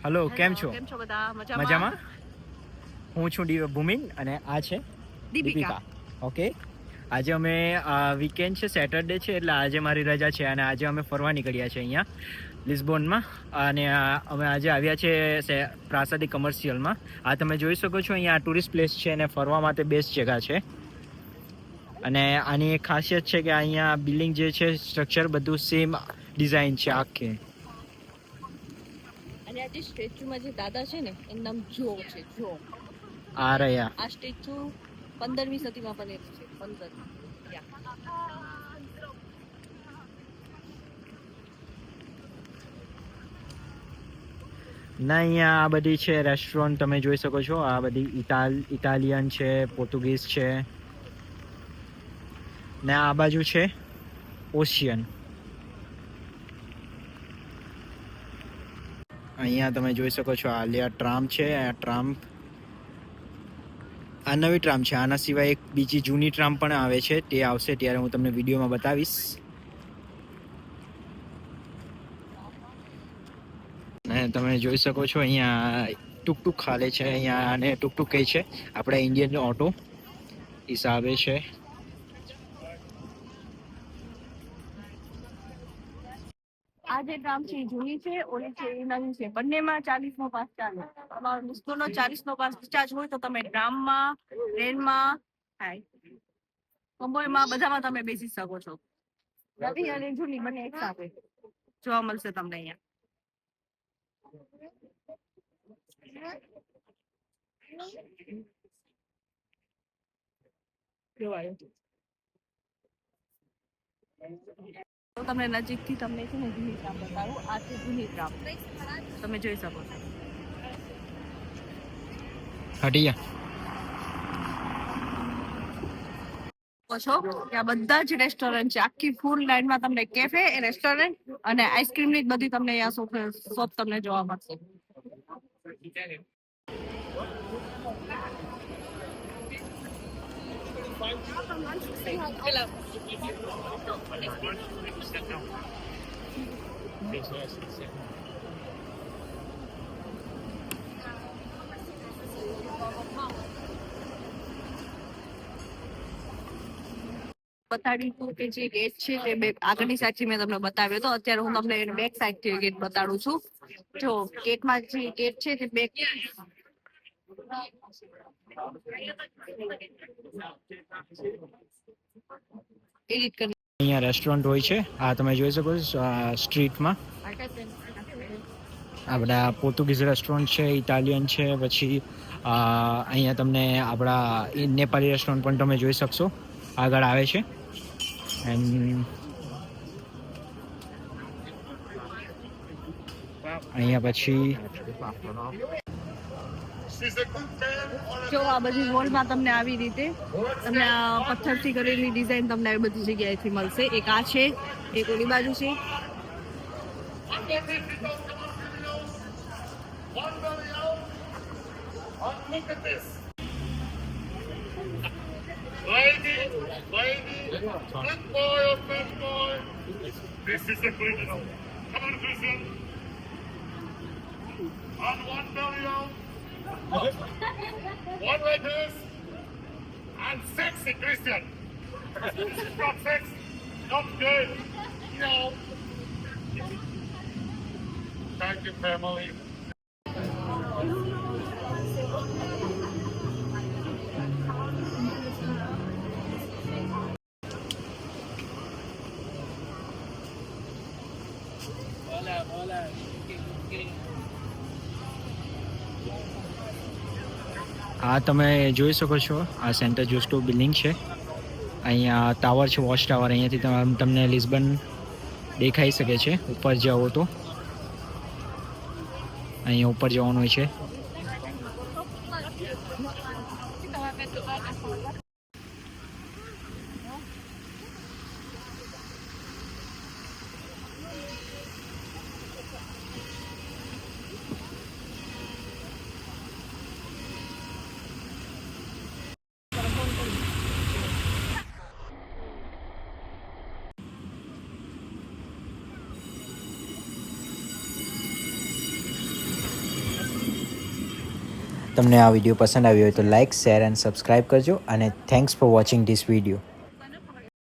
Hello, કેમ છો? કેમ છો બધા? મજામાં? હું છું ભૂમિન અને આ છે દીપિકા. ઓકે, આજે અમે વીકેન્ડ છે, સેટરડે છે, એટલે આજે મારી રજા છે અને આજે અમે ફરવા નીકળ્યા છે અહીંયા લિસ્બોનમાં. અને અમે આજે આવ્યા છે પ્રાસાદી કમર્શિયલમાં. આ તમે જોઈ શકો છો, અહીંયા ટુરિસ્ટ પ્લેસ છે અને ફરવા માટે બેસ્ટ જગ્યા છે. અને આની એક ખાસિયત છે કે અહીંયા બિલ્ડિંગ જે છે, સ્ટ્રક્ચર બધું સેમ ડિઝાઇન છે આખી. અને આ જે સ્ટેચ્યુમાં જે દાદા છે ને, એનું નામ જો છે. જો આ રહ્યા. આ સ્ટેચ્યુ 15મી સદીમાં બનેલું છે. 15 ના, અહીંયા આ બધી છે રેસ્ટોરન્ટ તમે જોઈ શકો છો. આ બધી ઇટાલિયન છે, પોર્ટુગીઝ છે ને આ બાજુ છે ઓશિયન. અહીંયા તમે જોઈ શકો છો આલિયા ટ્રામ છે. આ ટ્રામ આ નવી ટ્રામ છે. આના સિવાય એક બીજી જૂની ટ્રામ પણ આવે છે. તે આવશે ત્યારે હું તમને વિડીયોમાં બતાવીશ. અને તમે જોઈ શકો છો અહીંયા ટુકટુક ખાલે છે. અહીંયા આને ટુકટુક કહે છે. આપણા ઇન્ડિયન ઓટો હિસાબે છે. આ જે ટ્રામ છે એ જૂની છે, ઓલી છે એ નવી છે. બંનેમાં 40નો પાસ ચાલે. તમારો લિસ્બોનનો 40નો પાસ ચાર્જ હોય તો તમે ટ્રામમાં, ટ્રેનમાં, કંબોયમાં બધામાં તમે બેસી શકો છો. નવી અને જૂની બંને એક સાથે જોવા મળશે તમને અહીંયા. તો તમને નજીકથી તમને છે ને જૂની ટ્રામ બતાવું. આ છે જૂની ટ્રામ, તમે જોઈ શકો છો. છો કે આ બધા જ રેસ્ટોરન્ટ છે. આખી ફૂલ લાઈનમાં તમને કેફે, રેસ્ટોરન્ટ અને આઈસ્ક્રીમની બધી તમને અહીંયા શોપ તમને જોવા મળશે. બતાડ્યું કે જે ગેટ છે તે આગળની સાઈડથી મેં તમને બતાવ્યો હતો. અત્યારે હું તમને બેક સાઈડથી ગેટ બતાડું છું. જો ગેટમાં જે ગેટ છે તે બેક એડિટ કરી. અહીંયા રેસ્ટોરન્ટ હોય છે. આ તમે જોઈ શકો છો સ્ટ્રીટમાં. આ બધા પોર્ટુગીઝ રેસ્ટોરન્ટ છે, ઇટાલિયન છે, પછી અહીંયા તમને આપણા નેપાળી રેસ્ટોરન્ટ પણ તમે જોઈ શકશો. આગળ આવે છે. અહીંયા પછી જો આ બધી વોલમાં તમને આવી રીતે તમને આ પથ્થરથી કરેલી ડિઝાઇન તમને આવી બધી જગ્યાએથી મળશે. એક આ છે, એક ઓલી બાજુ છે. Good boy or bad boy. This is the criminal. Come on, Christian. On one belly out. One like this. And sexy, Christian. This is not sex. Not good. No. Thank you, family. આ તમે જોઈ શકો છો આ centre જોસ્ટો building છે. અહીંયા tower છે, watch tower. અહીંયાથી તમને લિસ્બન દેખાઈ શકે છે. ઉપર જાઓ તો અહીંયા ઉપર જવાનું હોય છે. તમને આ વિડીયો પસંદ આવ્યો હોય તો લાઇક શેર એન્ડ સબસ્ક્રાઈબ કરજો અને thanks for watching this video.